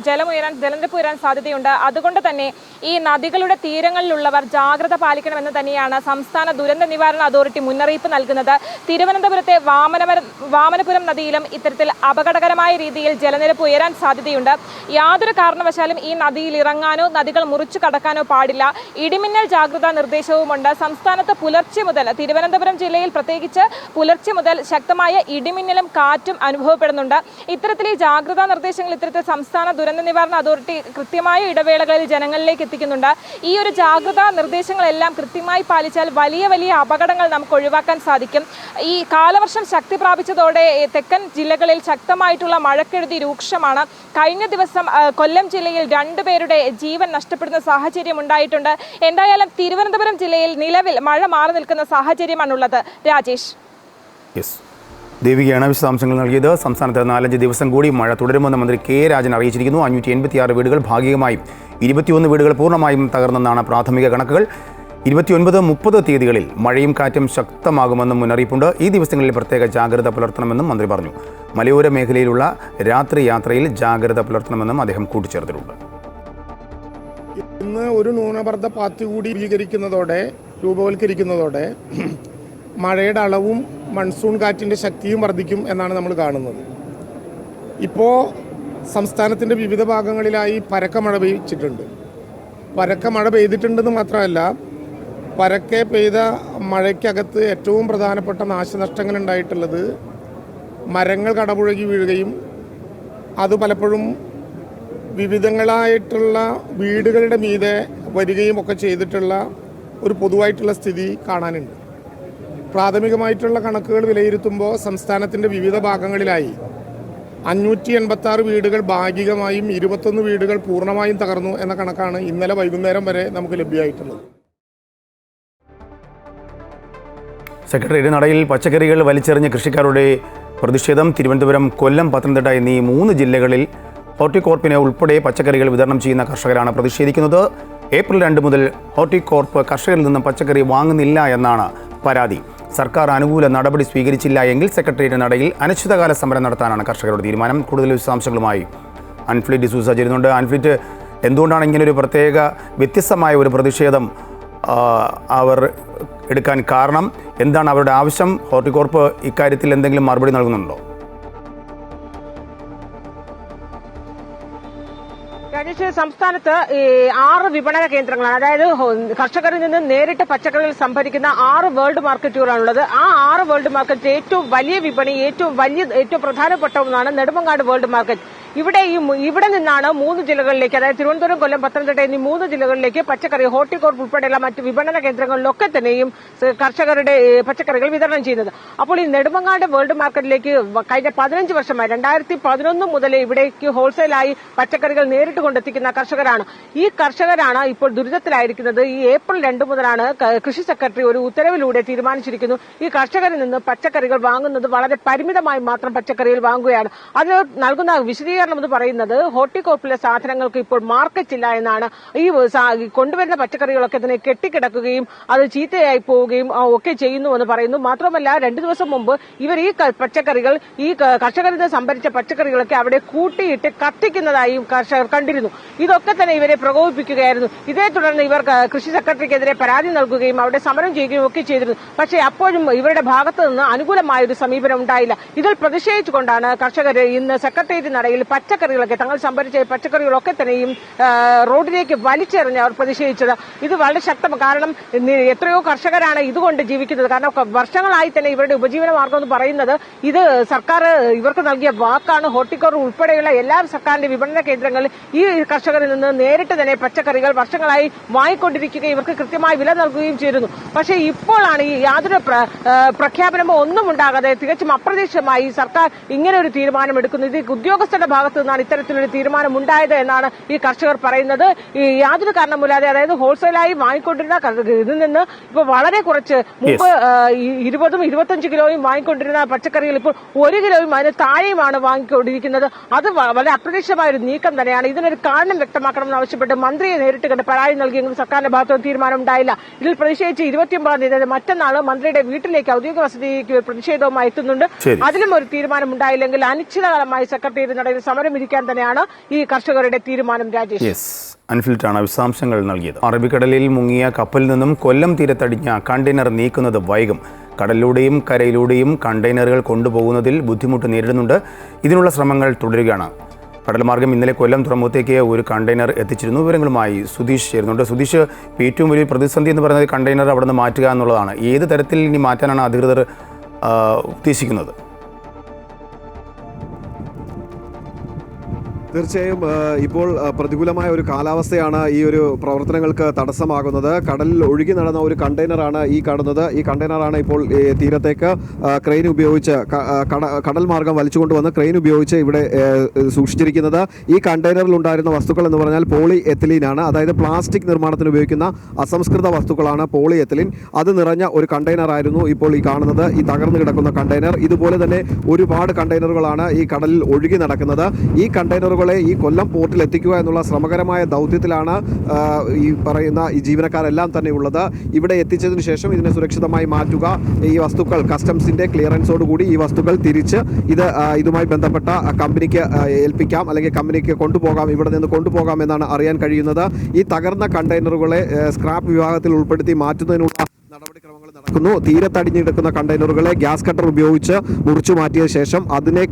[SPEAKER 5] ജലനിരപ്പ് ഉയരാൻ സാധ്യതയുണ്ട്. അതുകൊണ്ട് തന്നെ ഈ നദികളുടെ തീരങ്ങളിലുള്ളവർ ജാഗ്രത പാലിക്കണമെന്ന് തന്നെയാണ് സംസ്ഥാന ദുരന്ത നിവാരണ അതോറിറ്റി മുന്നറിയിപ്പ് നൽകുന്നത്. തിരുവനന്തപുരത്തെ വാമനപുരം നദിയിലും ഇത്തരത്തിൽ അപകടകരമായ രീതിയിൽ ജലനിരപ്പ് ഉയരാൻ സാധ്യതയുണ്ട്. യാതൊരു കാരണവശാലും ഈ നദിയിൽ ഇറങ്ങാനോ നദികൾ മുറിച്ചു കടക്കാനോ പാടില്ല. ഇടിമിന്നൽ ജാഗ്രതാ നിർദ്ദേശവുമുണ്ട്. സംസ്ഥാനത്ത് പുലർച്ചെ മുതൽ തിരുവനന്തപുരം ജില്ലയിൽ പ്രത്യേകിച്ച് പുലർച്ചെ മുതൽ ശക്തമായ ഇടിമിന്നലും കാറ്റും അനുഭവപ്പെടുന്നുണ്ട്. ഇത്തരത്തിൽ ഈ ജാഗ്രതാ നിർദ്ദേശങ്ങൾ ഇത്തരത്തിൽ സംസ്ഥാന ദുരന്ത നിവാരണ അതോറിറ്റി കൃത്യമായ ഇടവേളകളിൽ ജനങ്ങളിലേക്ക് എത്തിക്കുന്നുണ്ട്. ഈ ഒരു ജാഗ്രതാ നിർദ്ദേശങ്ങളെല്ലാം കൃത്യമായി പാലിച്ചാൽ വലിയ വലിയ അപകടങ്ങൾ നമുക്ക് ഒഴിവാക്കാൻ സാധിക്കും. ഈ കാലവർഷം ശക്തി പ്രാപിച്ചതോടെ തെക്കൻ ജില്ലകളിൽ ശക്തമായിട്ടുള്ള മഴക്കെടുതി രൂക്ഷമാണ്. കഴിഞ്ഞ ദിവസം കൊല്ലം ജില്ലയിൽ 2 പേരുടെ ജീവൻ നഷ്ടപ്പെടുന്ന സാഹചര്യം ഉണ്ടായിട്ടുണ്ട്. എന്തായാലും തിരുവനന്തപുരം ജില്ലയിൽ നിലവിൽ മഴ മാറി നിൽക്കുന്ന സാഹചര്യമാണുള്ളത്. രാജേഷ്.
[SPEAKER 1] ദേവികയാണ് വിശദാംശങ്ങൾ നൽകിയത്. സംസ്ഥാനത്ത് 4-5 ദിവസം കൂടി മഴ തുടരുമെന്ന് മന്ത്രി കെ രാജൻ അറിയിച്ചിരിക്കുന്നു. 586 വീടുകൾ ഭാഗികമായും 21 വീടുകൾ പൂർണ്ണമായും തകർന്നെന്നാണ് പ്രാഥമിക കണക്കുകൾ. 29-30 തീയതികളിൽ മഴയും കാറ്റും ശക്തമാകുമെന്നും മുന്നറിയിപ്പുണ്ട്. ഈ ദിവസങ്ങളിൽ പ്രത്യേക ജാഗ്രത പുലർത്തണമെന്നും മന്ത്രി പറഞ്ഞു. മലയോര മേഖലയിലുള്ള രാത്രി യാത്രയിൽ ജാഗ്രത പുലർത്തണമെന്നും അദ്ദേഹം കൂട്ടിച്ചേർത്തിട്ടുണ്ട്.
[SPEAKER 6] ഇന്ന് ഒരു ന്യൂനമർദ്ദ പാത്തി കൂടി രൂപവൽക്കരിക്കുന്നതോടെ മഴയുടെ അളവും മൺസൂൺ കാറ്റിൻ്റെ ശക്തിയും വർദ്ധിക്കും എന്നാണ് നമ്മൾ കാണുന്നത്. ഇപ്പോൾ സംസ്ഥാനത്തിൻ്റെ വിവിധ ഭാഗങ്ങളിലായി പരക്കെ മഴ പെയ്ച്ചിട്ടുണ്ട്. പരക്കെ മഴ പെയ്തിട്ടുണ്ടെന്ന് മാത്രമല്ല, പരക്കെ പെയ്ത മഴയ്ക്കകത്ത് ഏറ്റവും പ്രധാനപ്പെട്ട നാശനഷ്ടങ്ങൾ ഉണ്ടായിട്ടുള്ളത് മരങ്ങൾ കടപുഴകി വീഴുകയും അത് പലപ്പോഴും വിവിധങ്ങളായിട്ടുള്ള വീടുകളുടെ മീതെ വരികയും ഒക്കെ ചെയ്തിട്ടുള്ള ഒരു പൊതുവായിട്ടുള്ള സ്ഥിതി കാണാനുണ്ട്. പ്രാഥമികമായിട്ടുള്ള കണക്കുകൾ വിലയിരുത്തുമ്പോൾ സംസ്ഥാനത്തിൻ്റെ വിവിധ ഭാഗങ്ങളിലായി 586 വീടുകൾ ഭാഗികമായും 21 വീടുകൾ പൂർണ്ണമായും തകർന്നു എന്ന കണക്കാണ് ഇന്നലെ വൈകുന്നേരം വരെ നമുക്ക് ലഭ്യമായിട്ടുള്ളത്.
[SPEAKER 1] സെക്രട്ടേറിയറ്റ് നടയിൽ പച്ചക്കറികൾ വലിച്ചെറിഞ്ഞ കൃഷിക്കാരുടെ പ്രതിഷേധം. തിരുവനന്തപുരം, കൊല്ലം, പത്തനംതിട്ട എന്നീ 3 ജില്ലകളിൽ ഹോർട്ടികോർപ്പിന് ഉൾപ്പെടെ പച്ചക്കറികൾ വിതരണം ചെയ്യുന്ന കർഷകരാണ് പ്രതിഷേധിക്കുന്നത്. ഏപ്രിൽ 2 മുതൽ ഹോർട്ടികോർപ്പ് കർഷകരിൽ നിന്നും പച്ചക്കറി വാങ്ങുന്നില്ല എന്നാണ് പരാതി. സർക്കാർ അനുകൂല നടപടി സ്വീകരിച്ചില്ല എങ്കിൽ സെക്രട്ടേറിയറ്റ് നടയിൽ അനിശ്ചിതകാല സമരം നടത്താനാണ് കർഷകരുടെ തീരുമാനം. കൂടുതൽ വിശദാംശങ്ങളുമായി അൻഫ്ലിറ്റ് ഡിസൂസ ചേരുന്നുണ്ട്. അൻഫ്ലിറ്റ്, എന്തുകൊണ്ടാണ് ഇങ്ങനൊരു പ്രത്യേക വ്യത്യസ്തമായ ഒരു പ്രതിഷേധം അവർ എടുക്കാൻ കാരണം? എന്താണ് അവരുടെ ആവശ്യം? ഹോർട്ടികോർപ്പ് ഇക്കാര്യത്തിൽ എന്തെങ്കിലും മറുപടി നൽകുന്നുണ്ടോ?
[SPEAKER 7] രാജേഷ്, സംസ്ഥാനത്ത് 6 വിപണന കേന്ദ്രങ്ങളാണ്. അതായത് കർഷകരിൽ നിന്ന് നേരിട്ട് പച്ചക്കറികൾ സംഭരിക്കുന്ന 6 വേൾഡ് മാർക്കറ്റുകളാണുള്ളത്. ആ 6 വേൾഡ് മാർക്കറ്റ് ഏറ്റവും വലിയ വിപണി, ഏറ്റവും പ്രധാനപ്പെട്ട ഒന്നാണ് നെടുമങ്ങാട് വേൾഡ് മാർക്കറ്റ്. ഇവിടെ നിന്നാണ് 3 ജില്ലകളിലേക്ക്, അതായത് തിരുവനന്തപുരം, കൊല്ലം, പത്തനംതിട്ട എന്നീ 3 ജില്ലകളിലേക്ക് പച്ചക്കറി ഹോർട്ടികോർപ്പ് ഉൾപ്പെടെയുള്ള മറ്റ് വിപണന കേന്ദ്രങ്ങളിലൊക്കെ തന്നെയും കർഷകരുടെ പച്ചക്കറികൾ വിതരണം ചെയ്യുന്നത്. അപ്പോൾ ഈ നെടുമങ്ങാട് വേൾഡ് മാർക്കറ്റിലേക്ക് കഴിഞ്ഞ 15 വർഷമായി 2011 മുതൽ ഇവിടേക്ക് ഹോൾസെയിലായി പച്ചക്കറികൾ നേരിട്ട് കൊണ്ടെത്തിക്കുന്ന കർഷകരാണ്. ഈ കർഷകരാണ് ഇപ്പോൾ ദുരിതത്തിലായിരിക്കുന്നത്. ഈ ഏപ്രിൽ 2 മുതലാണ് കൃഷി സെക്രട്ടറി ഒരു ഉത്തരവിലൂടെ തീരുമാനിച്ചിരിക്കുന്നു. ഈ കർഷകരിൽ നിന്ന് പച്ചക്കറികൾ വാങ്ങുന്നത് വളരെ പരിമിതമായി മാത്രം പച്ചക്കറികൾ വാങ്ങുകയാണ്. അതിന് നൽകുന്ന വിശദീകരണം എന്ന് പറയുന്നത് ഹോർട്ടികോർപ്പിലെ സാധനങ്ങൾക്ക് ഇപ്പോൾ മാർക്കറ്റ് ഇല്ല എന്നാണ്. ഈ കൊണ്ടുവരുന്ന പച്ചക്കറികളൊക്കെ തന്നെ കെട്ടിക്കിടക്കുകയും അത് ചീത്തയായി പോവുകയും ഒക്കെ ചെയ്യുന്നുവെന്ന് പറയുന്നു. മാത്രമല്ല, 2 ദിവസം മുമ്പ് ഇവർ ഈ പച്ചക്കറികൾ, ഈ കർഷകരിൽ നിന്ന് സംഭരിച്ച പച്ചക്കറികളൊക്കെ അവിടെ കൂട്ടിയിട്ട് കത്തിക്കുന്നതായും കർഷകർ കണ്ടിരുന്നു. ഇതൊക്കെ തന്നെ ഇവരെ പ്രകോപിപ്പിക്കുകയായിരുന്നു. ഇതേ തുടർന്ന് ഇവർ കൃഷി സെക്രട്ടറിക്കെതിരെ പരാതി നൽകുകയും അവിടെ സമരം ചെയ്യുകയും ഒക്കെ ചെയ്തിരുന്നു. പക്ഷേ അപ്പോഴും ഇവരുടെ ഭാഗത്ത് നിന്ന് അനുകൂലമായ ഒരു സമീപനം ഉണ്ടായില്ല. ഇതിൽ പ്രതിഷേധിച്ചുകൊണ്ടാണ് കർഷകർ ഇന്ന് സെക്രട്ടേറിയറ്റ് നടയിൽ പച്ചക്കറികളൊക്കെ, തങ്ങൾ സംഭരിച്ച പച്ചക്കറികളൊക്കെ തന്നെയും റോഡിലേക്ക് വലിച്ചെറിഞ്ഞ് അവർ പ്രതിഷേധിച്ചത്. ഇത് വളരെ ശക്തമാണ്. കാരണം എത്രയോ കർഷകരാണ് ഇതുകൊണ്ട് ജീവിക്കുന്നത്. കാരണം വർഷങ്ങളായി തന്നെ ഇവരുടെ ഉപജീവന മാർഗം എന്ന് പറയുന്നത് ഇത് സർക്കാർ ഇവർക്ക് നൽകിയ വാക്കാണ്. ഹോർട്ടികോർപ്പ് ഉൾപ്പെടെയുള്ള എല്ലാ സർക്കാരിന്റെ വിപണന കേന്ദ്രങ്ങളിൽ ഈ കർഷകരിൽ നിന്ന് നേരിട്ട് തന്നെ പച്ചക്കറികൾ വർഷങ്ങളായി വാങ്ങിക്കൊണ്ടിരിക്കുകയും ഇവർക്ക് കൃത്യമായി വില നൽകുകയും ചെയ്തിരുന്നു. പക്ഷേ ഇപ്പോഴാണ് ഈ യാതൊരു പ്രഖ്യാപനമോ ഒന്നും ഉണ്ടാകാതെ തികച്ചും അപ്രതീക്ഷിതമായി സർക്കാർ ഇങ്ങനെ ഒരു തീരുമാനമെടുക്കുന്നത്. ഇത് ഉദ്യോഗസ്ഥരുടെ ഭാഗത്ത് ഭാഗത്തു നിന്നാണ് ഇത്തരത്തിലൊരു തീരുമാനം ഉണ്ടായത് എന്നാണ് ഈ കർഷകർ പറയുന്നത്. ഈ യാതൊരു കാരണമില്ലാതെ, അതായത് ഹോൾസെയിലായി വാങ്ങിക്കൊണ്ടിരുന്ന ഇതിൽ നിന്ന് ഇപ്പോൾ വളരെ കുറച്ച്, മുമ്പ് 20-25 കിലോയും വാങ്ങിക്കൊണ്ടിരുന്ന പച്ചക്കറികൾ ഇപ്പോൾ 1 കിലോയും അതിന് താഴെയുമാണ് വാങ്ങിക്കൊണ്ടിരിക്കുന്നത്. അത് വളരെ അപ്രതീക്ഷിതമായ ഒരു നീക്കം തന്നെയാണ്. ഇതിനൊരു കാരണം വ്യക്തമാക്കണമെന്ന് ആവശ്യപ്പെട്ട് മന്ത്രിയെ നേരിട്ട് കണ്ട് പരാതി നൽകിയെങ്കിലും സർക്കാരിന്റെ ഭാഗത്തുനിന്ന് തീരുമാനം ഉണ്ടായില്ല. ഇതിൽ പ്രതിഷേധിച്ച് 29-ാം തീയതി മറ്റന്നാൾ മന്ത്രിയുടെ വീട്ടിലേക്ക് ഔദ്യോഗിക വസതിയിലേക്ക് ഒരു പ്രതിഷേധവുമായി എത്തുന്നുണ്ട്. അതിലും ഒരു തീരുമാനം ഉണ്ടായില്ലെങ്കിൽ അനിശ്ചിതകാലമായി സെക്രട്ടേറിയറ്റ് നടയിൽ സമരം ഇരിക്കാൻ തന്നെയാണ് ഈ കർഷകരുടെ തീരുമാനം. രാജേഷ്,
[SPEAKER 1] അൻഫിൽറ്റാണ് വിശദാംശങ്ങൾ നൽകിയത്. അറബിക്കടലിൽ മുങ്ങിയ കപ്പലിൽ നിന്നും കൊല്ലം തീരത്തടിഞ്ഞ കണ്ടെയ്നർ നീക്കുന്നത് വൈകും. കടലിലൂടെയും കരയിലൂടെയും കണ്ടെയ്നറുകൾ കൊണ്ടുപോകുന്നതിൽ ബുദ്ധിമുട്ട് നേരിടുന്നുണ്ട്. ഇതിനുള്ള ശ്രമങ്ങൾ തുടരുകയാണ്. കടൽമാർഗം ഇന്നലെ കൊല്ലം തുറമുഖത്തേക്ക് ഒരു കണ്ടെയ്നർ എത്തിച്ചിരുന്നു. വിവരങ്ങളുമായി സുധീഷ് ചേരുന്നുണ്ട്. സുധീഷ്, ഏറ്റവും വലിയ പ്രതിസന്ധി എന്ന് പറയുന്നത് കണ്ടെയ്നർ അവിടെ നിന്ന് മാറ്റുക എന്നുള്ളതാണ്. ഏത് തരത്തിൽ ഇനി മാറ്റാനാണ് അധികൃതർ ഉദ്ദേശിക്കുന്നത്?
[SPEAKER 2] തീർച്ചയായും ഇപ്പോൾ പ്രതികൂലമായ ഒരു കാലാവസ്ഥയാണ് ഈ ഒരു പ്രവർത്തനങ്ങൾക്ക് തടസ്സമാകുന്നത്. കടലിൽ ഒഴുകി നടന്ന ഒരു കണ്ടെയ്നറാണ് ഈ കാണുന്നത്. ഈ കണ്ടെയ്നറാണ് ഇപ്പോൾ തീരത്തേക്ക് ക്രെയിൻ ഉപയോഗിച്ച് കടൽ മാർഗം വലിച്ചുകൊണ്ടുവന്ന് ക്രെയിൻ ഉപയോഗിച്ച് ഇവിടെ സൂക്ഷിച്ചിരിക്കുന്നത്. ഈ കണ്ടെയ്നറിൽ ഉണ്ടായിരുന്ന വസ്തുക്കൾ എന്ന് പറഞ്ഞാൽ പോളി എത്തിലീനാണ്. അതായത് പ്ലാസ്റ്റിക് നിർമ്മാണത്തിന് ഉപയോഗിക്കുന്ന അസംസ്കൃത വസ്തുക്കളാണ് പോളി എത്തിലീൻ. അത് നിറഞ്ഞ ഒരു കണ്ടെയ്നറായിരുന്നു ഇപ്പോൾ ഈ കാണുന്നത്, ഈ തകർന്നു കിടക്കുന്ന കണ്ടെയ്നർ. ഇതുപോലെ തന്നെ ഒരുപാട് കണ്ടെയ്നറുകളാണ് ഈ കടലിൽ ഒഴുകി നടക്കുന്നത്. ഈ കണ്ടെയ്നറുകൾ ഈ കൊല്ലം പോർട്ടിൽ എത്തിക്കുക എന്നുള്ള ശ്രമകരമായ ദൗത്യത്തിലാണ് ഈ പറയുന്ന ഈ ജീവനക്കാരെല്ലാം തന്നെ ഉള്ളത്. ഇവിടെ എത്തിച്ചതിന് ശേഷം ഇതിനെ സുരക്ഷിതമായി മാറ്റുക, ഈ വസ്തുക്കൾ കസ്റ്റംസിന്റെ ക്ലിയറൻസോടുകൂടി ഈ വസ്തുക്കൾ തിരിച്ച് ഇതുമായി ബന്ധപ്പെട്ട കമ്പനിക്ക് ഏൽപ്പിക്കാം, അല്ലെങ്കിൽ കമ്പനിക്ക് കൊണ്ടുപോകാം, ഇവിടെ നിന്ന് കൊണ്ടുപോകാം എന്നാണ് അറിയാൻ കഴിയുന്നത്. ഈ തകർന്ന കണ്ടെയ്നറുകളെ സ്ക്രാപ്പ് വിഭാഗത്തിൽ ഉൾപ്പെടുത്തി മാറ്റുന്നതിനുള്ള നടപടിക്രമങ്ങൾ നടക്കുന്നു. തീരത്തടിഞ്ഞെടുക്കുന്ന കണ്ടെയ്നറുകളെ ഗ്യാസ് കട്ടർ ഉപയോഗിച്ച് മുറിച്ചു മാറ്റിയ ശേഷം അതിനെ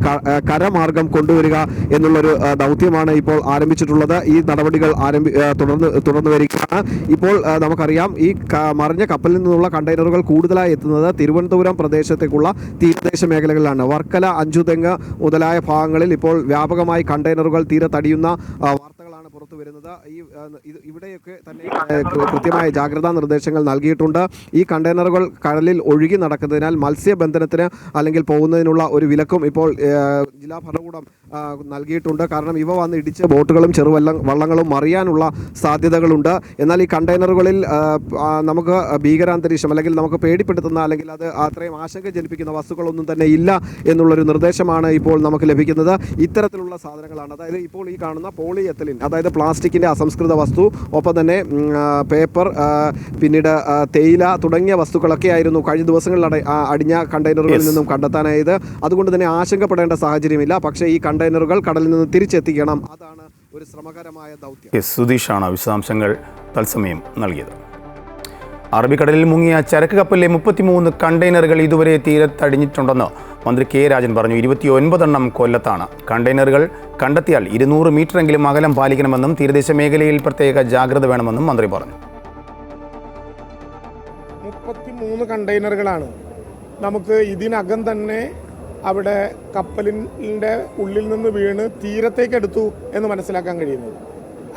[SPEAKER 2] കരമാർഗം കൊണ്ടുവരിക എന്നുള്ളൊരു ദൗത്യമാണ് ഇപ്പോൾ ആരംഭിച്ചിട്ടുള്ളത്. ഈ നടപടികൾ തുടർന്ന് വരികയാണ്. ഇപ്പോൾ നമുക്കറിയാം, ഈ മറിഞ്ഞ കപ്പലിൽ നിന്നുള്ള കണ്ടെയ്നറുകൾ കൂടുതലായി എത്തുന്നത് തിരുവനന്തപുരം പ്രദേശത്തേക്കുള്ള തീരദേശ മേഖലകളിലാണ്. വർക്കല, അഞ്ചുതെങ്ങ് മുതലായ ഭാഗങ്ങളിൽ ഇപ്പോൾ വ്യാപകമായി കണ്ടെയ്നറുകൾ തീരത്തടിയുന്ന വാർത്തകളാണ് പുറത്തു വരുന്നത്. ഇവിടെയൊക്കെ തന്നെ കൃത്യമായ ജാഗ്രതാ നിർദ്ദേശങ്ങൾ നൽകിയിട്ടുണ്ട്. ഈ കണ്ടെയ്നറുകൾ കടലിൽ ഒഴുകി നടക്കുന്നതിനാൽ മത്സ്യബന്ധനത്തിന് അല്ലെങ്കിൽ പോകുന്നതിനുള്ള ഒരു വിലക്കും ഇപ്പോൾ ജില്ലാ ഭരണകൂടം നൽകിയിട്ടുണ്ട്. കാരണം ഇവ വന്ന് ഇടിച്ച് ബോട്ടുകളും വള്ളങ്ങളും മറിയാനുള്ള സാധ്യതകളുണ്ട്. എന്നാൽ ഈ കണ്ടെയ്നറുകളിൽ നമുക്ക് ഭീകരാന്തരീക്ഷം അല്ലെങ്കിൽ നമുക്ക് പേടിപ്പെടുത്തുന്ന അല്ലെങ്കിൽ അത് അത്രയും ആശങ്ക ജനിപ്പിക്കുന്ന വസ്തുക്കളൊന്നും തന്നെ ഇല്ല എന്നുള്ളൊരു നിർദ്ദേശമാണ് ഇപ്പോൾ നമുക്ക് ലഭിക്കുന്നത്. ഇത്തരത്തിലുള്ള സാധനങ്ങളാണ്, അതായത് ഇപ്പോൾ ഈ കാണുന്ന പോളി എത്തിലീൻ, അതായത് പ്ലാസ്റ്റിക്കിൻ്റെ അസംസ്കൃത വസ്തു, ഒപ്പം തന്നെ പേപ്പർ, പിന്നീട് തേയില തുടങ്ങിയ വസ്തുക്കളൊക്കെ ആയിരുന്നു കഴിഞ്ഞ ദിവസങ്ങളിൽ അടിഞ്ഞ കണ്ടെയ്നറുകളിൽ നിന്നും കണ്ടെത്താനായത്. അതുകൊണ്ട് തന്നെ ആശങ്കപ്പെടേണ്ട സാഹചര്യമില്ല. പക്ഷേ ഈ കണ്ടെയ്നറുകൾ കടലിൽ നിന്ന് തിരിച്ചെത്തിക്കണം, അതാണ് ഒരു ശ്രമകരമായ ദൗത്യം.
[SPEAKER 1] സുധീഷാണ് വിശദാംശങ്ങൾ തത്സമയം നൽകിയത്. അറബിക്കടലിൽ മുങ്ങിയ ചരക്ക് കപ്പലിലെ 33 കണ്ടെയ്നറുകൾ ഇതുവരെ തീരത്തടിഞ്ഞിട്ടുണ്ടെന്ന് മന്ത്രി കെ രാജൻ പറഞ്ഞു. 29 എണ്ണം കൊല്ലത്താണ്. കണ്ടെയ്നറുകൾ കണ്ടെത്തിയാൽ 200 മീറ്ററെങ്കിലും അകലം പാലിക്കണമെന്നും തീരദേശ മേഖലയിൽ പ്രത്യേക ജാഗ്രത വേണമെന്നും മന്ത്രി പറഞ്ഞു.
[SPEAKER 6] 33 കണ്ടെയ്നറുകളാണ് നമുക്ക് ഇതിനകം തന്നെ അവിടെ കപ്പലിൻ്റെ ഉള്ളിൽ നിന്ന് വീണ് തീരത്തേക്ക് എടുത്തു എന്ന് മനസ്സിലാക്കാൻ കഴിയുന്നത്.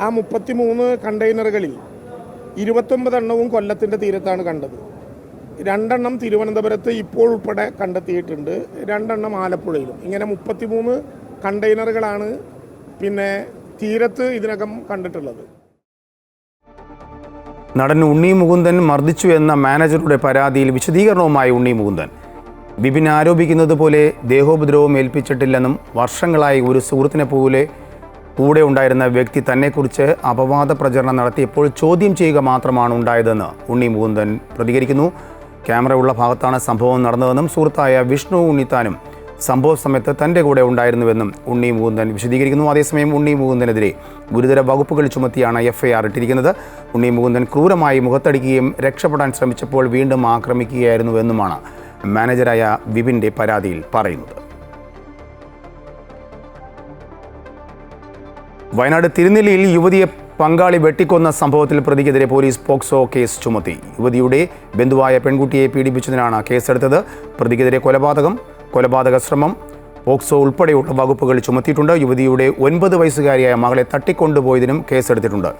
[SPEAKER 6] ആ 33 കണ്ടെയ്നറുകളിൽ 29 എണ്ണവും കൊല്ലത്തിൻ്റെ തീരത്താണ് കണ്ടത്. 2 എണ്ണം തിരുവനന്തപുരത്ത് ഇപ്പോൾ ഉൾപ്പെടെ കണ്ടെത്തിയിട്ടുണ്ട്, 2 എണ്ണം ആലപ്പുഴയിലും. ഇങ്ങനെ 33 കണ്ടെയ്നറുകളാണ് പിന്നെ തീരത്ത് ഇതിനകം കണ്ടിട്ടുള്ളത്.
[SPEAKER 1] നടൻ ഉണ്ണി മുകുന്ദൻ മർദ്ദിച്ചു എന്ന മാനേജറുടെ പരാതിയിൽ വിശദീകരണവുമായി ഉണ്ണി മുകുന്ദൻ. ബിബിൻ ആരോപിക്കുന്നത് പോലെ ദേഹോപദ്രവം ഏൽപ്പിച്ചിട്ടില്ലെന്നും വർഷങ്ങളായി ഒരു സുഹൃത്തിനെ പോലെ കൂടെ ഉണ്ടായിരുന്ന വ്യക്തി തന്നെക്കുറിച്ച് അപവാദ പ്രചരണം നടത്തിയപ്പോൾ ചോദ്യം ചെയ്യുക മാത്രമാണ് ഉണ്ടായതെന്ന് ഉണ്ണി മുകുന്ദൻ പ്രതികരിക്കുന്നു. ക്യാമറ ഉള്ള ഭാഗത്താണ് സംഭവം നടന്നതെന്നും സുഹൃത്തായ വിഷ്ണു ഉണ്ണിത്താനും സംഭവ സമയത്ത് തൻ്റെ കൂടെ ഉണ്ടായിരുന്നുവെന്നും ഉണ്ണി മുകുന്ദൻ വിശദീകരിക്കുന്നു. അതേസമയം ഉണ്ണി മുകുന്ദനെതിരെ ഗുരുതര വകുപ്പുകൾ ചുമത്തിയാണ് FIR ഇട്ടിരിക്കുന്നത്. ഉണ്ണി മുകുന്ദൻ ക്രൂരമായി മുഖത്തടിക്കുകയും രക്ഷപ്പെടാൻ ശ്രമിച്ചപ്പോൾ വീണ്ടും ആക്രമിക്കുകയായിരുന്നുവെന്നുമാണ് മാനേജറായ വിപിൻ്റെ പരാതിയിൽ പറയുന്നത്. വയനാട് തിരുനെല്ലിയിൽ യുവതിയെ പങ്കാളി വെട്ടിക്കൊന്ന സംഭവത്തിൽ പ്രതിക്കെതിരെ പോലീസ് പോക്സോ കേസ് ചുമത്തി. യുവതിയുടെ ബന്ധുവായ പെൺകുട്ടിയെ പീഡിപ്പിച്ചതിനാണ് കേസെടുത്തത്. പ്രതിക്കെതിരെ കൊലപാതക ശ്രമം, പോക്സോ ഉൾപ്പെടെയുള്ള വകുപ്പുകൾ ചുമത്തിയിട്ടുണ്ട്. യുവതിയുടെ 9 വയസ്സുകാരിയായ മകളെ തട്ടിക്കൊണ്ടുപോയതിനും കേസെടുത്തിട്ടുണ്ട്.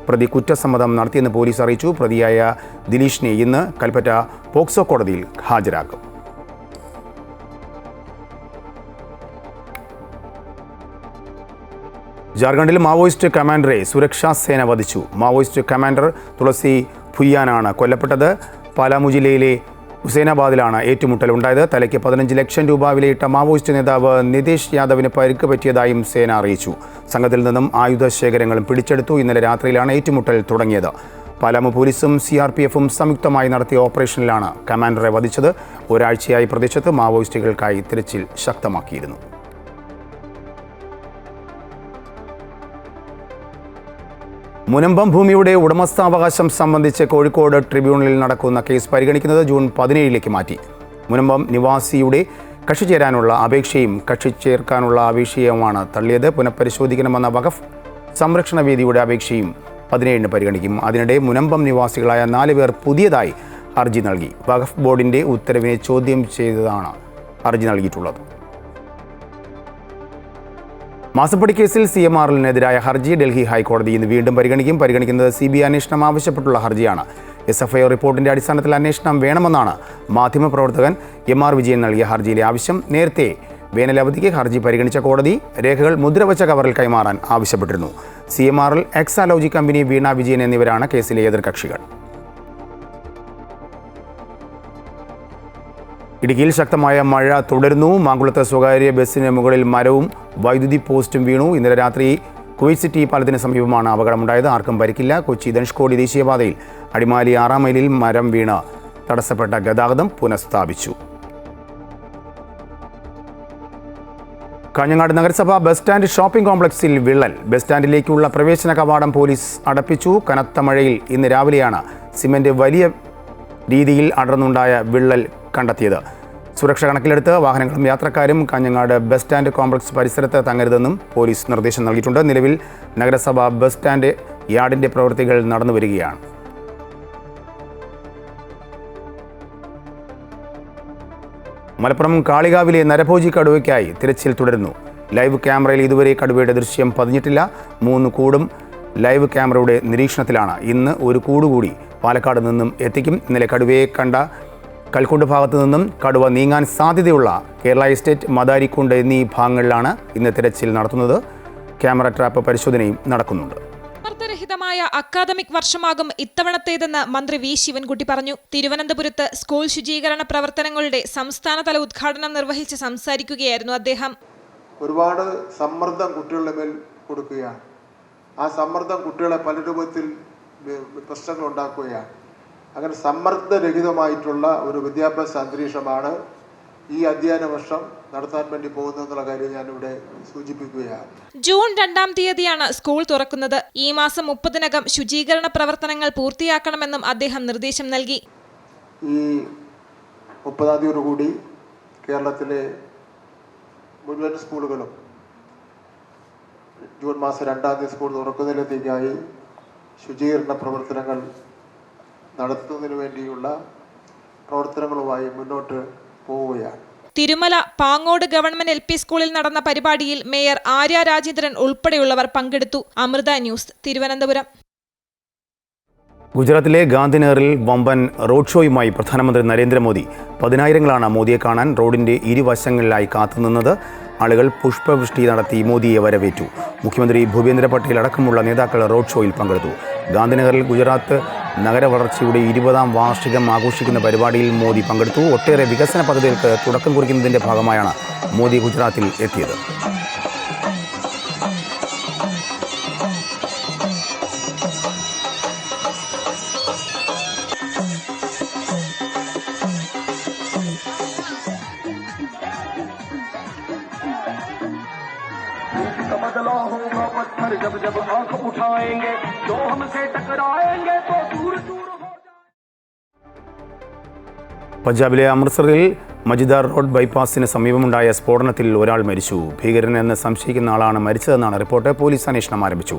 [SPEAKER 1] പ്രതി കുറ്റസമ്മതം നടത്തിയെന്ന് പോലീസ് അറിയിച്ചു. പ്രതിയായ ദിലീഷിനെ ഇന്ന് കൽപ്പറ്റ പോക്സോ കോടതിയിൽ ഹാജരാക്കും. ജാർഖണ്ഡിൽ മാവോയിസ്റ്റ് കമാൻഡറെ സുരക്ഷാ സേന വധിച്ചു. മാവോയിസ്റ്റ് കമാൻഡർ തുളസി ഭുയ്യാനാണ് കൊല്ലപ്പെട്ടത്. പാലാമു ജില്ലയിലെ ഹുസൈനാബാദിലാണ് ഏറ്റുമുട്ടൽ ഉണ്ടായത്. തലയ്ക്ക് 15 ലക്ഷം രൂപ വിലയിട്ട മാവോയിസ്റ്റ് നേതാവ് നിതേഷ് യാദവിന് പരിക്ക് പറ്റിയതായും സേന അറിയിച്ചു. സംഘത്തിൽ നിന്നും ആയുധ ശേഖരങ്ങളും പിടിച്ചെടുത്തു. ഇന്നലെ രാത്രിയിലാണ് ഏറ്റുമുട്ടൽ തുടങ്ങിയത്. പാലാമു പോലീസും CRPFും സംയുക്തമായി നടത്തിയ ഓപ്പറേഷനിലാണ് കമാൻഡറെ വധിച്ചത്. ഒരാഴ്ചയായി പ്രദേശത്ത് മാവോയിസ്റ്റുകൾക്കായി തിരച്ചിൽ ശക്തമാക്കിയിരുന്നു. മുനമ്പം ഭൂമിയുടെ ഉടമസ്ഥാവകാശം സംബന്ധിച്ച് കോഴിക്കോട് ട്രിബ്യൂണലിൽ നടക്കുന്ന കേസ് പരിഗണിക്കുന്നത് ജൂൺ 17 മാറ്റി. മുനമ്പം നിവാസിയുടെ കക്ഷി ചേരാനുള്ള അപേക്ഷയും കക്ഷി ചേർക്കാനുള്ള അപേക്ഷയുമാണ് തള്ളിയത്. പുനഃപരിശോധിക്കണമെന്ന വഖഫ് സംരക്ഷണ വേദിയുടെ അപേക്ഷയും 17 പരിഗണിക്കും. അതിനിടെ മുനമ്പം നിവാസികളായ 4 പേർ പുതിയതായി ഹർജി നൽകി. വഖഫ് ബോർഡിന്റെ ഉത്തരവിനെ ചോദ്യം ചെയ്തതാണ് ഹർജി നൽകിയിട്ടുള്ളത്. മാസപ്പടി കേസിൽ CMRനെതിരായ ഹർജി ഡൽഹി ഹൈക്കോടതി ഇന്ന് വീണ്ടും പരിഗണിക്കുന്നത് CBI അന്വേഷണം ആവശ്യപ്പെട്ടുള്ള ഹർജിയാണ്. SFIR റിപ്പോർട്ടിന്റെ അടിസ്ഥാനത്തിൽ അന്വേഷണം വേണമെന്നാണ് മാധ്യമപ്രവർത്തകൻ MR വിജയൻ നൽകിയ ഹർജിയിലെ ആവശ്യം. നേരത്തെ വേനലവധിക്ക് ഹർജി പരിഗണിച്ച കോടതി രേഖകൾ മുദ്രവച്ച കവറിൽ കൈമാറാൻ ആവശ്യപ്പെട്ടിരുന്നു. CMRൽ എക്സാലോജി കമ്പനി, വീണ വിജയൻ എന്നിവരാണ് കേസിലെ എതിർകക്ഷികൾ. ഇടുക്കിയിൽ ശക്തമായ മഴ തുടരുന്നു. മാങ്കുളത്ത് സ്വകാര്യ ബസ്സിന് മുകളിൽ മരവും വൈദ്യുതി പോസ്റ്റും വീണു. ഇന്നലെ രാത്രി കുവൈറ്റ് സിറ്റി പാലത്തിന് സമീപമാണ് അപകടമുണ്ടായത്. ആർക്കും പരിക്കില്ല. കൊച്ചി ധനുഷ്കോടി ദേശീയപാതയിൽ അടിമാലി 6-ാം മൈലിൽ മരം വീണ് തടസ്സപ്പെട്ട ഗതാഗതം പുനഃസ്ഥാപിച്ചു. കാഞ്ഞങ്ങാട് നഗരസഭ ബസ് സ്റ്റാൻഡ് ഷോപ്പിംഗ് കോംപ്ലക്സിൽ വിള്ളൽ. ബസ് സ്റ്റാൻഡിലേക്കുള്ള പ്രവേശന കവാടം പോലീസ് അടപ്പിച്ചു. കനത്ത മഴയിൽ ഇന്ന് രാവിലെയാണ് സിമന്റ് വലിയ രീതിയിൽ അടർന്നുണ്ടായ വിള്ളൽ കണ്ടെത്തിയത്. സുരക്ഷ കണക്കിലെടുത്ത് വാഹനങ്ങളും യാത്രക്കാരും കാഞ്ഞങ്ങാട് ബസ് സ്റ്റാൻഡ് കോംപ്ലക്സ് പരിസരത്ത് തങ്ങരുതെന്നും പോലീസ് നിർദ്ദേശം നൽകിയിട്ടുണ്ട്. നിലവിൽ നഗരസഭ ബസ് സ്റ്റാൻഡ് യാർഡിന്റെ പ്രവൃത്തികൾ നടന്നു വരികയാണ്. മലപ്പുറം കാളികാവിലെ നരഭോജി കടുവയ്ക്കായി തിരച്ചിൽ തുടരുന്നു. ലൈവ് ക്യാമറയിൽ ഇതുവരെ കടുവയുടെ ദൃശ്യം പതിഞ്ഞിട്ടില്ല. 3 കൂടും ലൈവ് ക്യാമറയുടെ നിരീക്ഷണത്തിലാണ്. ഇന്ന് ഒരു കൂടുകൂടി പാലക്കാട് നിന്നും എത്തിക്കും. ഇന്നലെ കടുവയെ കണ്ട കൽക്കുണ്ട് ഭാഗത്തു നിന്നും കടുവ നീങ്ങാൻ സാധ്യതയുള്ള കേരള എസ്റ്റേറ്റ്, മദാരിക്കുണ്ട് എന്നീ ഭാഗങ്ങളിലാണ് ഇന്ന് തിരച്ചിൽ നടത്തുന്നത്. ക്യാമറ ട്രാപ്പ് പരിശോധനയും നടക്കുന്നുണ്ട്.
[SPEAKER 5] സമ്മർദ്ദരഹിതമായ അക്കാദമിക് വർഷമാകും ഇത്തവണത്തേതെന്ന് മന്ത്രി വി ശിവൻകുട്ടി പറഞ്ഞു. തിരുവനന്തപുരത്ത് സ്കൂൾ ശുചീകരണ പ്രവർത്തനങ്ങളുടെ സംസ്ഥാനതല ഉദ്ഘാടനം നിർവഹിച്ച് സംസാരിക്കുകയായിരുന്നു അദ്ദേഹം.
[SPEAKER 8] ഒരുപാട് സമ്മർദ്ദം കുട്ടികളുടെ മേൽ കൊടുക്കുകയാണ്. ആ സമ്മർദ്ദം കുട്ടികളെ പല രൂപത്തിൽ പ്രശ്നങ്ങൾ ഉണ്ടാക്കുകയാണ്. അങ്ങനെ സമ്മർദ്ദരഹിതമായിട്ടുള്ള ഒരു വിദ്യാഭ്യാസ അന്തരീക്ഷമാണ് ഈ അധ്യയന വർഷം നടത്താൻ വേണ്ടി പോകുന്നതെന്നുള്ള കാര്യം ഞാനിവിടെ സൂചിപ്പിക്കുകയാണ്.
[SPEAKER 5] ജൂൺ 2-ാം തീയതിയാണ് സ്കൂൾ തുറക്കുന്നത്. ഈ മാസം 30-നകം ശുചീകരണ പ്രവർത്തനങ്ങൾ പൂർത്തിയാക്കണമെന്നും അദ്ദേഹം നിർദ്ദേശം നൽകി.
[SPEAKER 8] ഈ 30-ാം തീയതിയോടുകൂടി കേരളത്തിലെ മുഴുവൻ സ്കൂളുകളും ജൂൺ മാസം 2-ാം തീയതി സ്കൂൾ തുറക്കുന്നതിലേക്കായി ശുചീകരണ പ്രവർത്തനങ്ങൾ നടത്തുന്നതിന് വേണ്ടിയുള്ള പ്രവർത്തനങ്ങളുമായി മുന്നോട്ട് പോവുകയാണ്.
[SPEAKER 5] തിരുമല പാങ്ങോട് ഗവൺമെന്റ് LP സ്കൂളിൽ നടന്ന പരിപാടിയിൽ മേയർ ആര്യ രാജേന്ദ്രൻ ഉൾപ്പെടെയുള്ളവർ പങ്കെടുത്തു. അമൃത ന്യൂസ്, തിരുവനന്തപുരം.
[SPEAKER 1] ഗുജറാത്തിലെ ഗാന്ധിനഗറിൽ വമ്പൻ റോഡ് ഷോയുമായി പ്രധാനമന്ത്രി നരേന്ദ്രമോദി. 10,000ങ്ങളാണ് മോദിയെ കാണാൻ റോഡിന്റെ ഇരുവശങ്ങളിലായി കാത്തുനിന്നത്. ആളുകൾ പുഷ്പവൃഷ്ടി നടത്തി മോദിയെ വരവേറ്റു. മുഖ്യമന്ത്രി ഭൂപേന്ദ്ര പട്ടേൽ അടക്കമുള്ള നേതാക്കൾ റോഡ് ഷോയിൽ പങ്കെടുത്തു. ഗാന്ധിനഗറിൽ ഗുജറാത്ത് നഗര വളർച്ചയുടെ 20-ാം വാർഷികം ആഘോഷിക്കുന്ന പരിപാടിയിൽ മോദി പങ്കെടുത്തു. ഒട്ടേറെ വികസന പദ്ധതികൾക്ക് തുടക്കം കുറിക്കുന്നതിന്റെ ഭാഗമായാണ് മോദി ഗുജറാത്തിൽ എത്തിയത്.
[SPEAKER 9] बदला होगा पत्थर जब जब आंख उठाएंगे जो हमसे टकराएंगे तो दूर दूर हो
[SPEAKER 1] പഞ്ചാബിലെ അമൃത്സറിൽ മജിദാർ റോഡ് ബൈപ്പാസിന് സമീപമുണ്ടായ സ്ഫോടനത്തിൽ ഒരാൾ മരിച്ചു. ഭീകരനെന്ന് സംശയിക്കുന്ന ആളാണ് മരിച്ചതെന്നാണ് റിപ്പോർട്ട്. പോലീസ് അന്വേഷണം ആരംഭിച്ചു.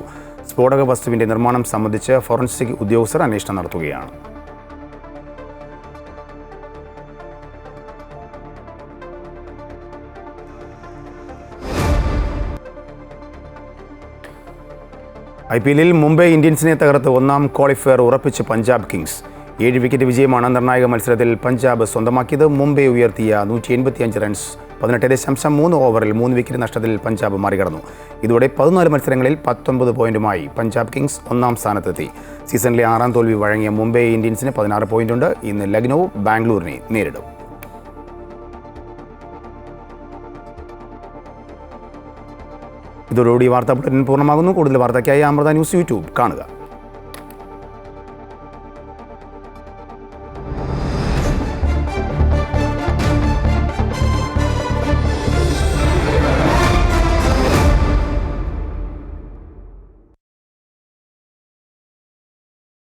[SPEAKER 1] സ്ഫോടക വസ്തുവിന്റെ നിർമ്മാണം സംബന്ധിച്ച് ഫോറൻസിക് ഉദ്യോഗസ്ഥർ അന്വേഷണം നടത്തുകയാണ്. IPLൽ മുംബൈ ഇന്ത്യൻസിനെ തകർത്ത് 1-ാം ക്വാളിഫയർ ഉറപ്പിച്ച് പഞ്ചാബ് കിങ്സ്. 7 വിക്കറ്റ് വിജയമാണ് നിർണായക മത്സരത്തിൽ പഞ്ചാബ് സ്വന്തമാക്കിയത്. മുംബൈ ഉയർത്തിയ 185 റൺസ് 18.3 ഓവറിൽ 3 വിക്കറ്റ് നഷ്ടത്തിൽ പഞ്ചാബ് മറികടന്നു. ഇതോടെ 14 മത്സരങ്ങളിൽ 19 പോയിന്റുമായി പഞ്ചാബ് കിങ്സ് 1-ാം സ്ഥാനത്തെത്തി. സീസണിലെ 6ാം തോൽവി വഴങ്ങിയ മുംബൈ ഇന്ത്യൻസിന് 16 പോയിന്റുണ്ട്. ഇന്ന് ലക്നൗ ബാംഗ്ലൂരിനെ നേരിടും. ഇതോടുകൂടി വാർത്താ ബുള്ളറ്റിൻ പൂർണ്ണമാകുന്നു. കൂടുതൽ വാർത്തയ്ക്കായി അമൃത ന്യൂസ് യൂട്യൂബ് കാണുക.